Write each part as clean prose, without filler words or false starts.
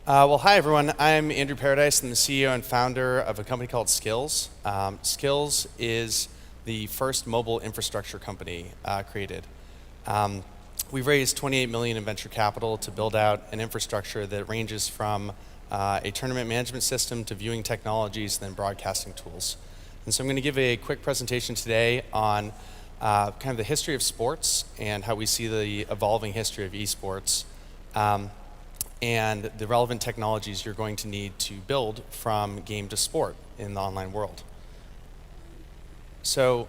Well, hi everyone. I'm Andrew Paradise. I'm the CEO and founder of a company called Skills. Skills is the first mobile infrastructure company created. We've raised 28 million in venture capital to build out an infrastructure that ranges from a tournament management system to viewing technologies and then broadcasting tools. And so I'm going to give a quick presentation today on kind of the history of sports and how we see the evolving history of eSports. And the relevant technologies you're going to need to build from game to sport in the online world. So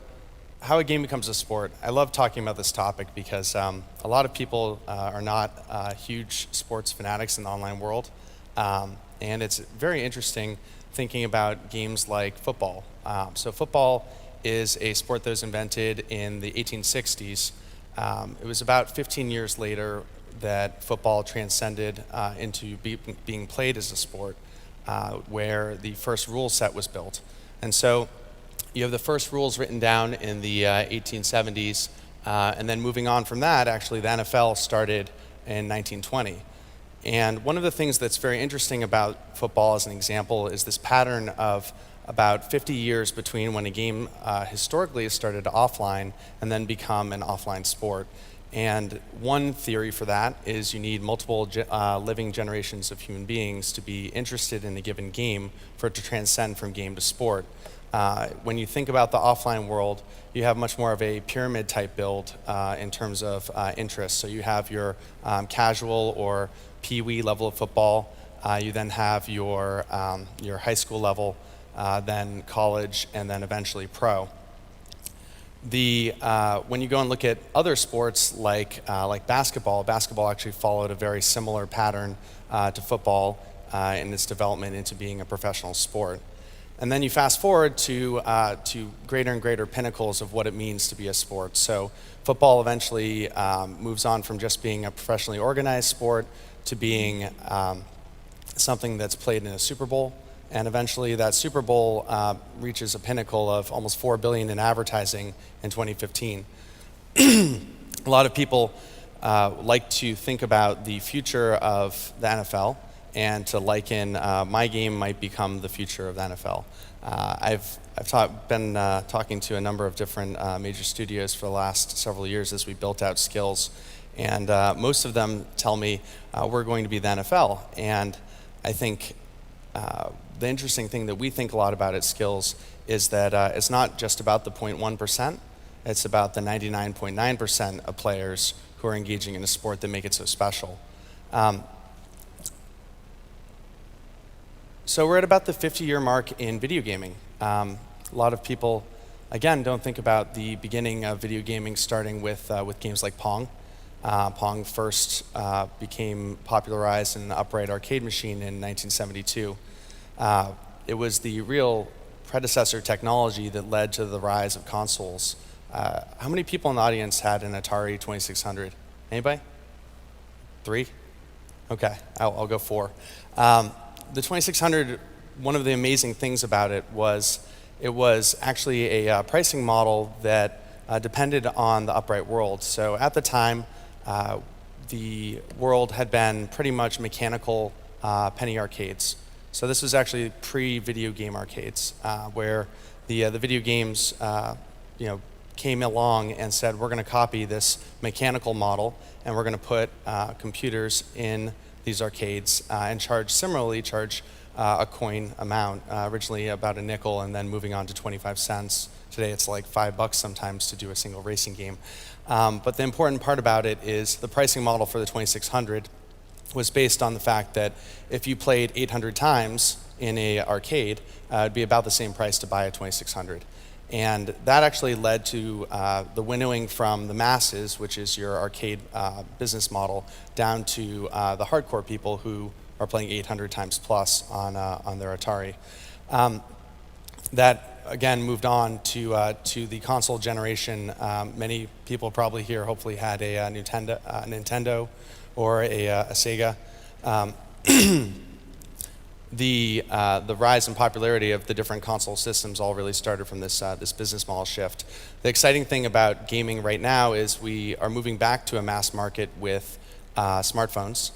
how a game becomes a sport. I love talking about this topic because a lot of people are not huge sports fanatics in the online world. And it's very interesting thinking about games like football. So football is a sport that was invented in the 1860s. It was about 15 years later that football transcended into being played as a sport, where the first rule set was built. And so you have the first rules written down in the 1870s, and then moving on from that, actually the NFL started in 1920. And one of the things that's very interesting about football, as an example, is this pattern of about 50 years between when a game historically started offline and then become an offline sport. And one theory for that is you need multiple living generations of human beings to be interested in a given game for it to transcend from game to sport. When you think about the offline world, you have much more of a pyramid type build in terms of interest. So you have your casual or pee-wee level of football. You then have your high school level, then college, and then eventually pro. When you go and look at other sports like basketball actually followed a very similar pattern to football in its development into being a professional sport. And then you fast forward to greater and greater pinnacles of what it means to be a sport. So football eventually moves on from just being a professionally organized sport to being something that's played in a Super Bowl. And eventually that Super Bowl reaches a pinnacle of almost $4 billion in advertising in 2015. A lot of people like to think about the future of the NFL and to liken my game might become the future of the NFL. I've been talking to a number of different major studios for the last several years as we built out Skills. And most of them tell me we're going to be the NFL. And I think the interesting thing that we think a lot about at Skills is that it's not just about the 0.1%, it's about the 99.9% of players who are engaging in a sport that make it so special. So we're at about the 50-year mark in video gaming. A lot of people, again, don't think about the beginning of video gaming starting with games like Pong. Pong first became popularized in an upright arcade machine in 1972. It was the real predecessor technology that led to the rise of consoles. How many people in the audience had an Atari 2600? Anybody? 3? Okay, I'll go 4. The 2600, one of the amazing things about it was actually a pricing model that depended on the upright world. So at the time, the world had been pretty much mechanical penny arcades. So this was actually pre-video game arcades, where the video games came along and said, we're going to copy this mechanical model, and we're going to put computers in these arcades and charge a coin amount, originally about a nickel, and then moving on to 25 cents. Today it's like $5 sometimes to do a single racing game. But the important part about it is the pricing model for the 2600 was based on the fact that if you played 800 times in an arcade, it'd be about the same price to buy a 2600. And that actually led to the winnowing from the masses, which is your arcade business model, down to the hardcore people who are playing 800 times plus on their Atari. That again moved on to the console generation. Many people probably here hopefully had a Nintendo or a Sega. The rise in popularity of the different console systems all really started from this business model shift. The exciting thing about gaming right now is we are moving back to a mass market with smartphones.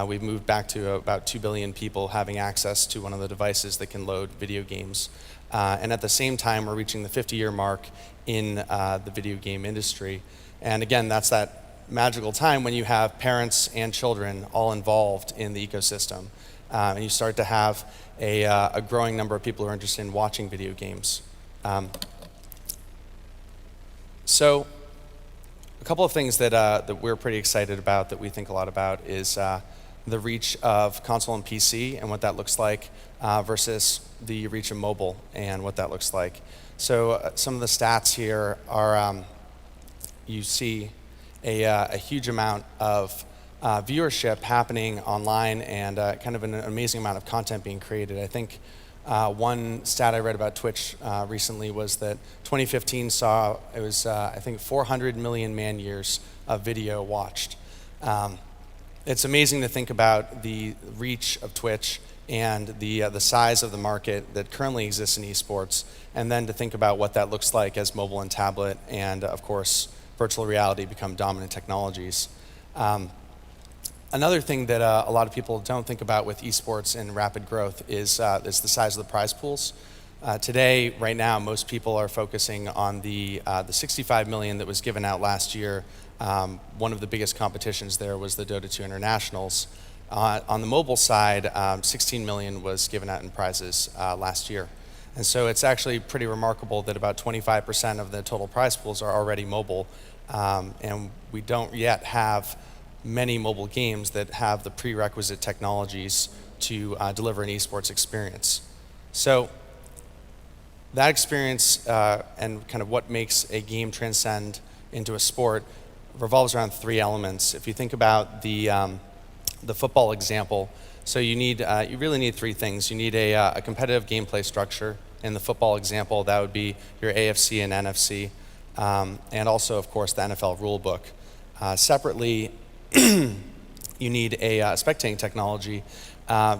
We've moved back to about 2 billion people having access to one of the devices that can load video games. And at the same time, we're reaching the 50-year mark in the video game industry. And again, that's that magical time when you have parents and children all involved in the ecosystem. And you start to have a growing number of people who are interested in watching video games. So a couple of things that we're pretty excited about, that we think a lot about, is the reach of console and PC and what that looks like versus the reach of mobile and what that looks like. So some of the stats here are, you see a huge amount of viewership happening online and kind of an amazing amount of content being created. I think one stat I read about Twitch recently was that 2015 saw, it was I think 400 million man years of video watched. It's amazing to think about the reach of Twitch and the size of the market that currently exists in esports, and then to think about what that looks like as mobile and tablet and, of course, virtual reality become dominant technologies. Another thing that a lot of people don't think about with esports and rapid growth is the size of the prize pools. Today, right now, most people are focusing on the 65 million that was given out last year. One of the biggest competitions there was the Dota 2 Internationals. On the mobile side, 16 million was given out in prizes last year. And so it's actually pretty remarkable that about 25% of the total prize pools are already mobile. And we don't yet have many mobile games that have the prerequisite technologies to deliver an esports experience. So that experience and kind of what makes a game transcend into a sport revolves around three elements. If you think about the football example, so you really need three things. You need a competitive gameplay structure. In the football example, that would be your AFC and NFC, and also, of course, the NFL rulebook. Separately, you need a spectating technology.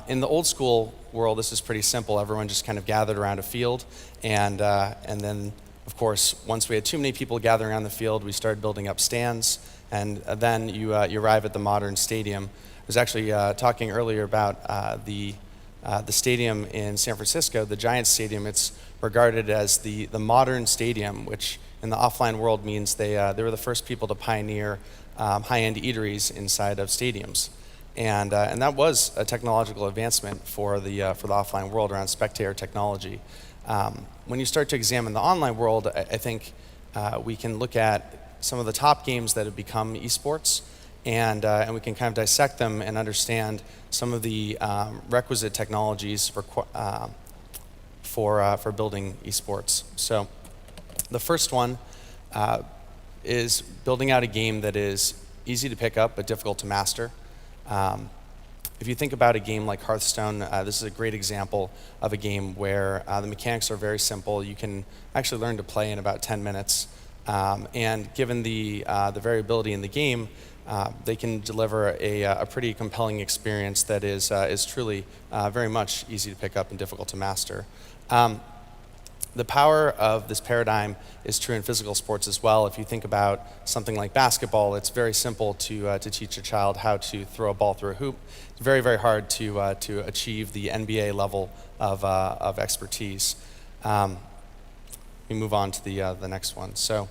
In the old school world, this is pretty simple. Everyone just kind of gathered around a field, and then, of course, once we had too many people gathering around the field, we started building up stands, and then you arrive at the modern stadium. I was actually talking earlier about the stadium in San Francisco, the Giants Stadium. It's regarded as the modern stadium, which in the offline world means they were the first people to pioneer high-end eateries inside of stadiums. And that was a technological advancement for the offline world around spectator technology. When you start to examine the online world, I think we can look at some of the top games that have become esports, and we can kind of dissect them and understand some of the requisite technologies for building esports. So the first one is building out a game that is easy to pick up but difficult to master. If you think about a game like Hearthstone, this is a great example of a game where the mechanics are very simple. You can actually learn to play in about 10 minutes. And given the variability in the game, they can deliver a pretty compelling experience that is truly very much easy to pick up and difficult to master. The power of this paradigm is true in physical sports as well. If you think about something like basketball, it's very simple to teach a child how to throw a ball through a hoop. It's very, very hard to achieve the NBA level of expertise. We move on to the next one. So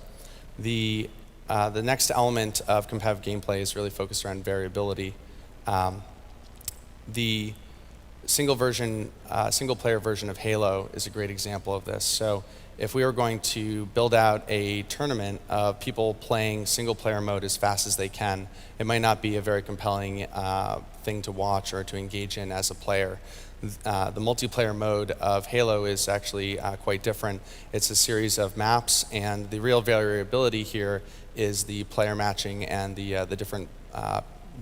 the next element of competitive gameplay is really focused around variability. The single-player version of Halo is a great example of this. So if we were going to build out a tournament of people playing single-player mode as fast as they can, it might not be a very compelling thing to watch or to engage in as a player. The multiplayer mode of Halo is actually quite different. It's a series of maps, and the real variability here is the player matching and the different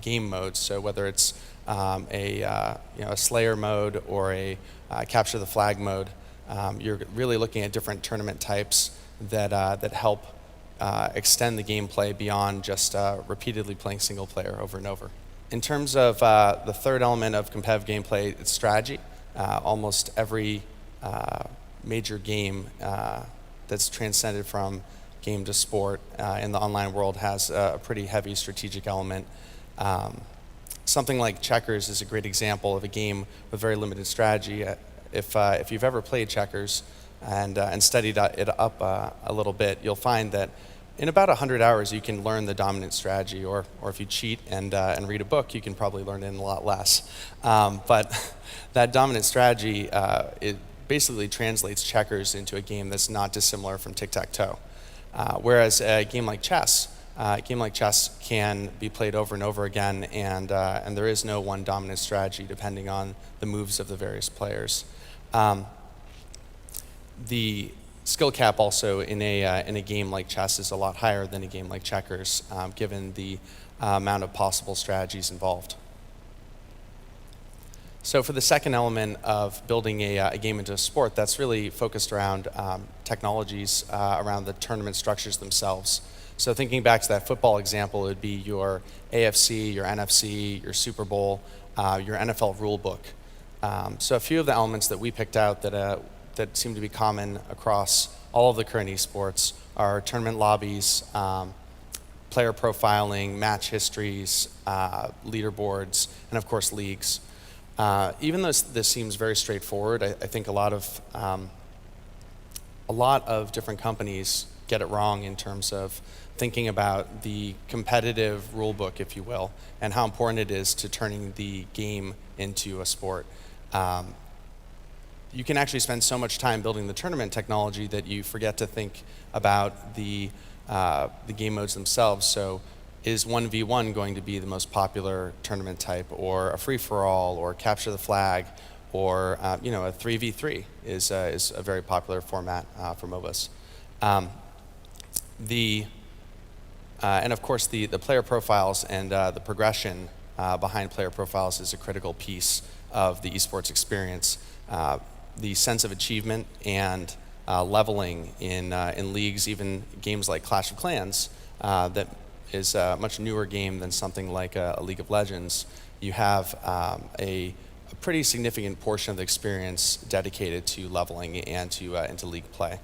game modes. So whether it's a Slayer mode or a capture the flag mode, you're really looking at different tournament types that help extend the gameplay beyond just repeatedly playing single player over and over. In terms of the third element of competitive gameplay, it's strategy. Almost every major game that's transcended from game to sport in the online world has a pretty heavy strategic element. Something like checkers is a great example of a game with very limited strategy. If you've ever played checkers and studied it up a little bit, you'll find that in about 100 hours you can learn the dominant strategy, or if you cheat and read a book, you can probably learn it in a lot less. But that dominant strategy, it basically translates checkers into a game that's not dissimilar from tic-tac-toe. Whereas a game like chess can be played over and over again, and there is no one dominant strategy depending on the moves of the various players. The skill cap also in a game like chess is a lot higher than a game like checkers, given the amount of possible strategies involved. So for the second element of building a game into a sport, that's really focused around technologies around the tournament structures themselves. So thinking back to that football example, it would be your AFC, your NFC, your Super Bowl, your NFL rule book. So a few of the elements that we picked out that seem to be common across all of the current esports are tournament lobbies, player profiling, match histories, leaderboards, and of course leagues. Even though this seems very straightforward, I think a lot of different companies get it wrong in terms of thinking about the competitive rule book, if you will, and how important it is to turning the game into a sport. You can actually spend so much time building the tournament technology that you forget to think about the game modes themselves. So is 1v1 going to be the most popular tournament type, or a free-for-all, or capture the flag, or a 3v3 is a very popular format for MOBAs. And of course, the player profiles and the progression behind player profiles is a critical piece of the esports experience. The sense of achievement and leveling in leagues, even games like Clash of Clans, that is a much newer game than something like a League of Legends. You have a pretty significant portion of the experience dedicated to leveling and into league play.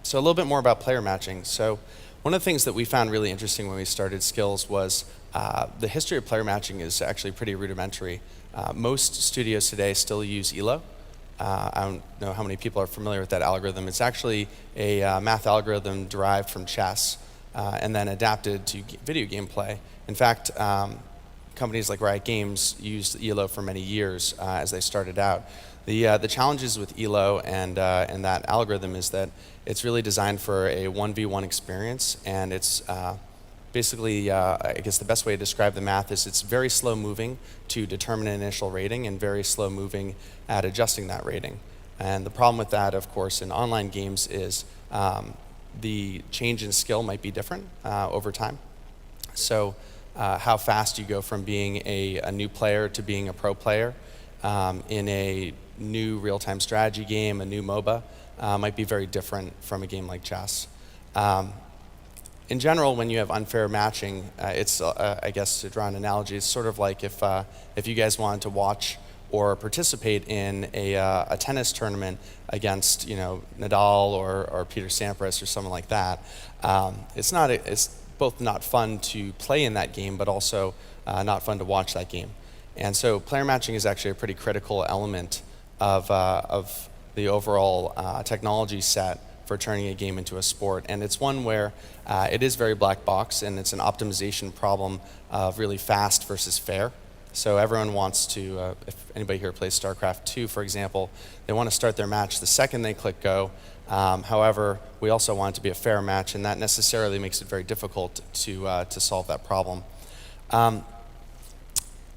So a little bit more about player matching. So one of the things that we found really interesting when we started Skills was the history of player matching is actually pretty rudimentary. Most studios today still use ELO. I don't know how many people are familiar with that algorithm. It's actually a math algorithm derived from chess and then adapted to video game play. In fact, companies like Riot Games used ELO for many years as they started out. The challenges with ELO and that algorithm is that it's really designed for a 1v1 experience, and it's basically, I guess the best way to describe the math is it's very slow moving to determine an initial rating and very slow moving at adjusting that rating. And the problem with that, of course, in online games is the change in skill might be different over time. So how fast you go from being a new player to being a pro player in a new real-time strategy game, a new MOBA, might be very different from a game like chess. In general, when you have unfair matching, it's, I guess to draw an analogy, it's sort of like if you guys wanted to watch or participate in a tennis tournament against Nadal or Peter Sampras or someone like that. It's both not fun to play in that game, but also not fun to watch that game. And so player matching is actually a pretty critical element of the overall technology set for turning a game into a sport. And it's one where it is very black box, and it's an optimization problem of really fast versus fair. So everyone wants to, if anybody here plays StarCraft 2, for example, they want to start their match the second they click go. However, we also want it to be a fair match, and that necessarily makes it very difficult to solve that problem.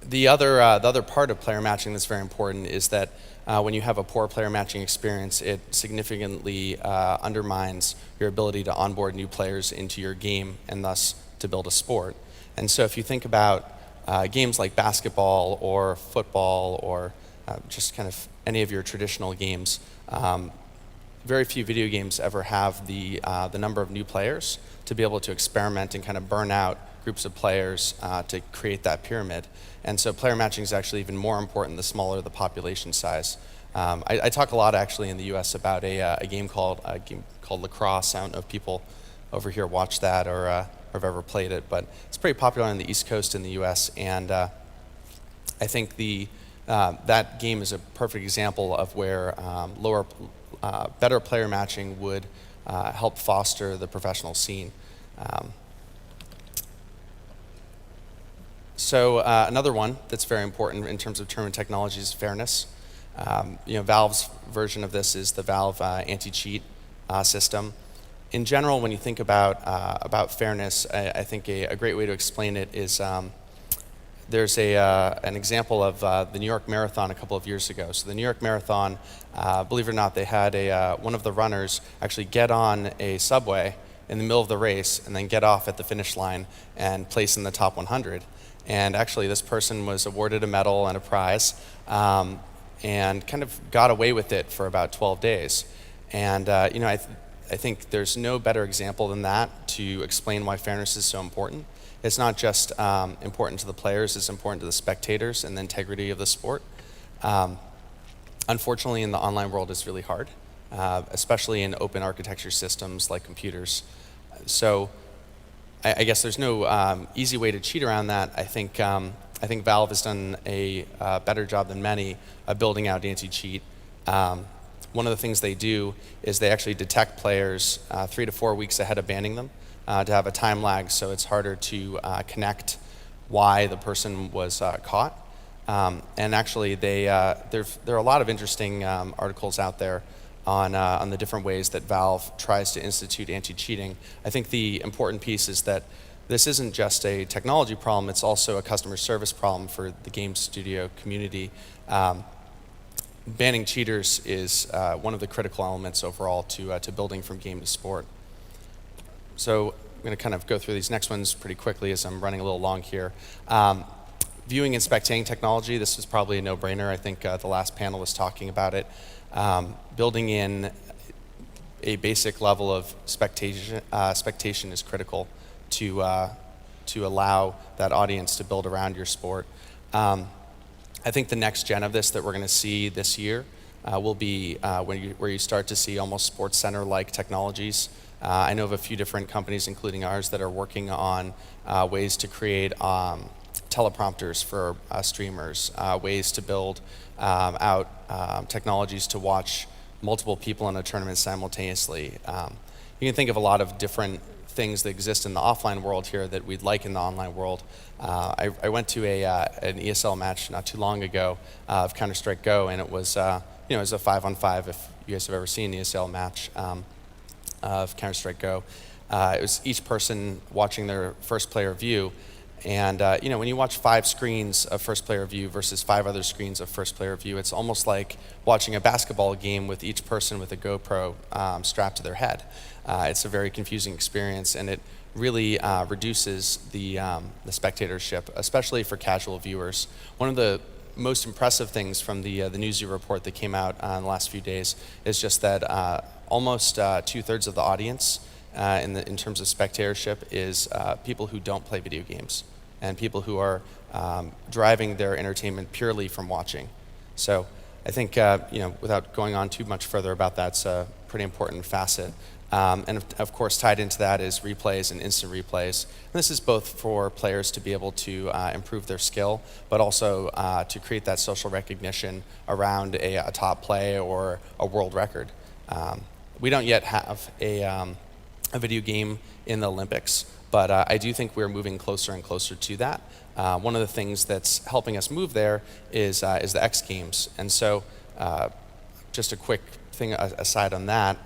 The other part of player matching that's very important is that when you have a poor player matching experience, it significantly undermines your ability to onboard new players into your game and thus to build a sport. And so if you think about games like basketball or football or just kind of any of your traditional games, very few video games ever have the number of new players to be able to experiment and kind of burn out groups of players to create that pyramid. And so player matching is actually even more important the smaller the population size. I talk a lot actually in the US about a game called Lacrosse. I don't know if people over here watch that or have ever played it, but it's pretty popular on the East Coast in the US, and I think that game is a perfect example of where better player matching would help foster the professional scene. So another one that's very important in terms of tournament technology is fairness. Valve's version of this is the Valve anti-cheat system. In general, when you think about fairness, I think a great way to explain it is there's an example of the New York Marathon a couple of years ago. So the New York Marathon, believe it or not, they had one of the runners actually get on a subway in the middle of the race and then get off at the finish line and place in the top 100. And actually, this person was awarded a medal and a prize, and kind of got away with it for about 12 days. And I think there's no better example than that to explain why fairness is so important. It's not just important to the players, it's important to the spectators and the integrity of the sport. Unfortunately, in the online world, it's really hard, especially in open architecture systems like computers. So I guess there's no easy way to cheat around that. I think Valve has done a better job than many of building out anti-cheat. One of the things they do is they actually detect players 3 to 4 weeks ahead of banning them to have a time lag, so it's harder to connect why the person was caught. And actually, there are a lot of interesting articles out there on the different ways that Valve tries to institute anti-cheating. I think the important piece is that this isn't just a technology problem, it's also a customer service problem for the game studio community. Banning cheaters is one of the critical elements overall to building from game to sport. So I'm going to kind of go through these next ones pretty quickly as I'm running a little long here. Viewing and spectating technology, this is probably a no-brainer. I think the last panel was talking about it. Building in a basic level of spectation is critical to allow that audience to build around your sport. I think the next gen of this that we're going to see this year will be where you start to see almost Sports Center-like technologies. I know of a few different companies, including ours, that are working on ways to create teleprompters for streamers, ways to build out technologies to watch multiple people in a tournament simultaneously. You can think of a lot of different things that exist in the offline world here that we'd like in the online world. I went to an ESL match not too long ago of Counter-Strike Go, and it was it was a 5-on-5. If you guys have ever seen an ESL match of Counter-Strike Go, it was each person watching their first player view. And when you watch 5 screens of first player view versus 5 other screens of first player view, it's almost like watching a basketball game with each person with a GoPro strapped to their head. It's a very confusing experience, and it really reduces the spectatorship, especially for casual viewers. One of the most impressive things from the Newsy report that came out in the last few days is just that almost 2/3 of the audience in terms of spectatorship is people who don't play video games and people who are driving their entertainment purely from watching. So I think without going on too much further about that, it's a pretty important facet. And of course, tied into that is replays and instant replays. And this is both for players to be able to improve their skill, but also to create that social recognition around a top play or a world record. We don't yet have a video game in the Olympics, but I do think we're moving closer and closer to that. One of the things that's helping us move there is the X Games. And so just a quick thing aside on that,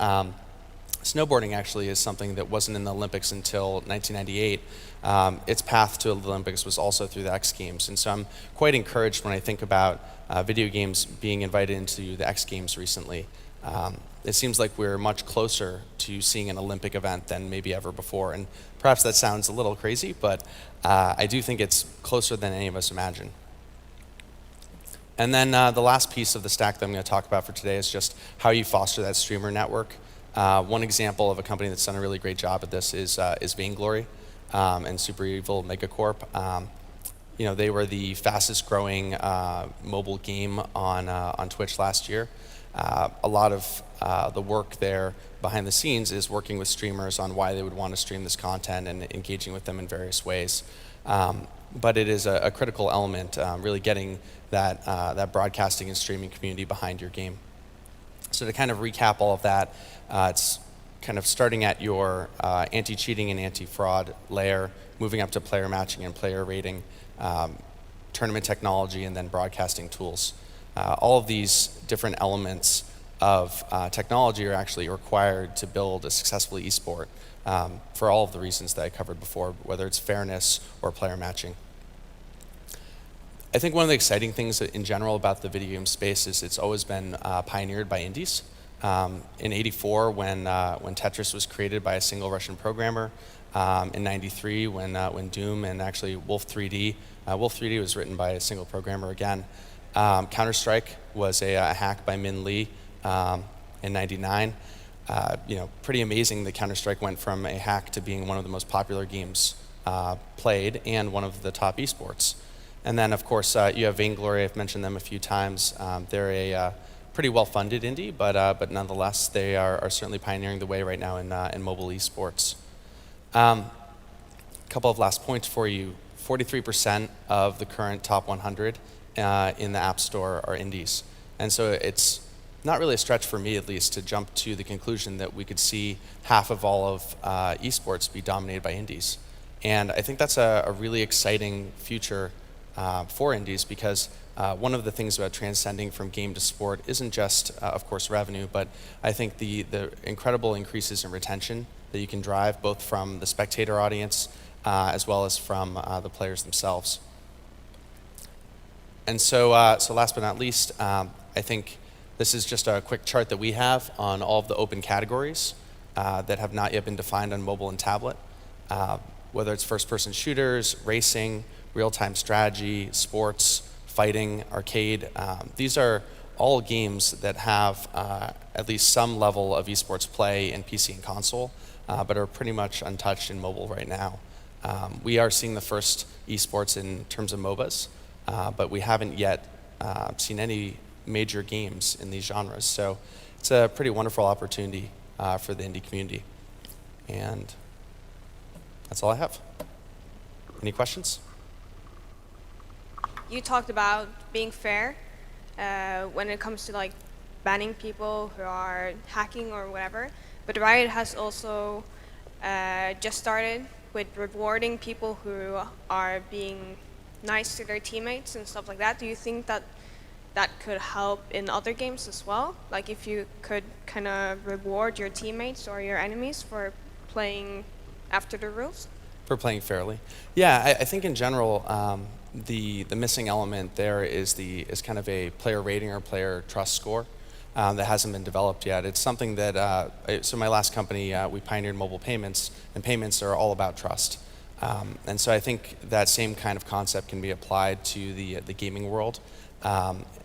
snowboarding actually is something that wasn't in the Olympics until 1998. Its path to the Olympics was also through the X Games. And so I'm quite encouraged when I think about video games being invited into the X Games recently. It seems like we're much closer to seeing an Olympic event than maybe ever before. And perhaps that sounds a little crazy, but I do think it's closer than any of us imagine. And then the last piece of the stack that I'm going to talk about for today is just how you foster that streamer network. One example of a company that's done a really great job at this is Vainglory and Super Evil Megacorp. They were the fastest growing mobile game on Twitch last year. A lot of the work there behind the scenes is working with streamers on why they would want to stream this content and engaging with them in various ways. But it is a critical element, really getting that broadcasting and streaming community behind your game. So to kind of recap all of that, it's kind of starting at your anti-cheating and anti-fraud layer, moving up to player matching and player rating, tournament technology, and then broadcasting tools. All of these different elements of technology are actually required to build a successful esport for all of the reasons that I covered before, whether it's fairness or player matching. I think one of the exciting things in general about the video game space is it's always been pioneered by indies. In '84, when Tetris was created by a single Russian programmer, in '93, when Doom and actually Wolf 3D, Wolf 3D was written by a single programmer again. Counter-Strike was a hack by Min Lee in '99. Pretty amazing that Counter-Strike went from a hack to being one of the most popular games played and one of the top esports. And then, of course, you have Vainglory. I've mentioned them a few times. They're a pretty well-funded indie, but nonetheless, they are certainly pioneering the way right now in mobile esports. A couple of last points for you. 43% of the current top 100 in the App Store are indies. And so it's not really a stretch for me, at least, to jump to the conclusion that we could see half of all of esports be dominated by indies. And I think that's a really exciting future for indies, because one of the things about transcending from game to sport isn't just, of course, revenue, but I think the incredible increases in retention that you can drive, both from the spectator audience as well as from the players themselves. And so last but not least, I think this is just a quick chart that we have on all of the open categories that have not yet been defined on mobile and tablet, whether it's first-person shooters, racing, real-time strategy, sports, fighting, arcade. These are all games that have at least some level of esports play in PC and console, but are pretty much untouched in mobile right now. We are seeing the first esports in terms of MOBAs, but we haven't yet seen any major games in these genres. So it's a pretty wonderful opportunity for the indie community. And that's all I have. Any questions? You talked about being fair when it comes to like banning people who are hacking or whatever, but Riot has also just started with rewarding people who are being nice to their teammates and stuff like that. Do you think that that could help in other games as well? Like if you could kind of reward your teammates or your enemies for playing after the rules? For playing fairly. Yeah, I think in general, the missing element there is kind of a player rating or player trust score that hasn't been developed yet. It's something that, so my last company, we pioneered mobile payments, and payments are all about trust. And so I think that same kind of concept can be applied to the gaming world.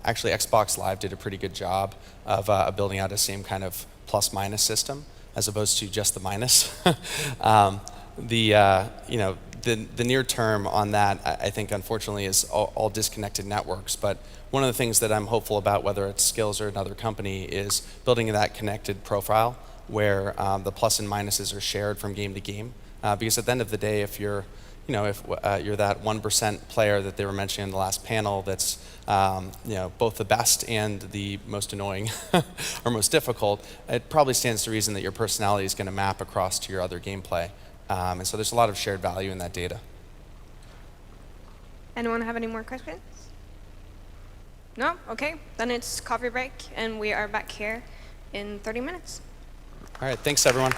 Actually, Xbox Live did a pretty good job of building out a same kind of plus-minus system, as opposed to just the minus. The near term on that, I think, unfortunately, is all disconnected networks. But one of the things that I'm hopeful about, whether it's Skills or another company, is building that connected profile where the plus and minuses are shared from game to game. Because at the end of the day, if you're you're that 1% player that they were mentioning in the last panel that's both the best and the most annoying or most difficult, it probably stands to reason that your personality is going to map across to your other gameplay. And so there's a lot of shared value in that data. Anyone have any more questions? No? Okay. Then it's coffee break, and we are back here in 30 minutes. All right. Thanks, everyone.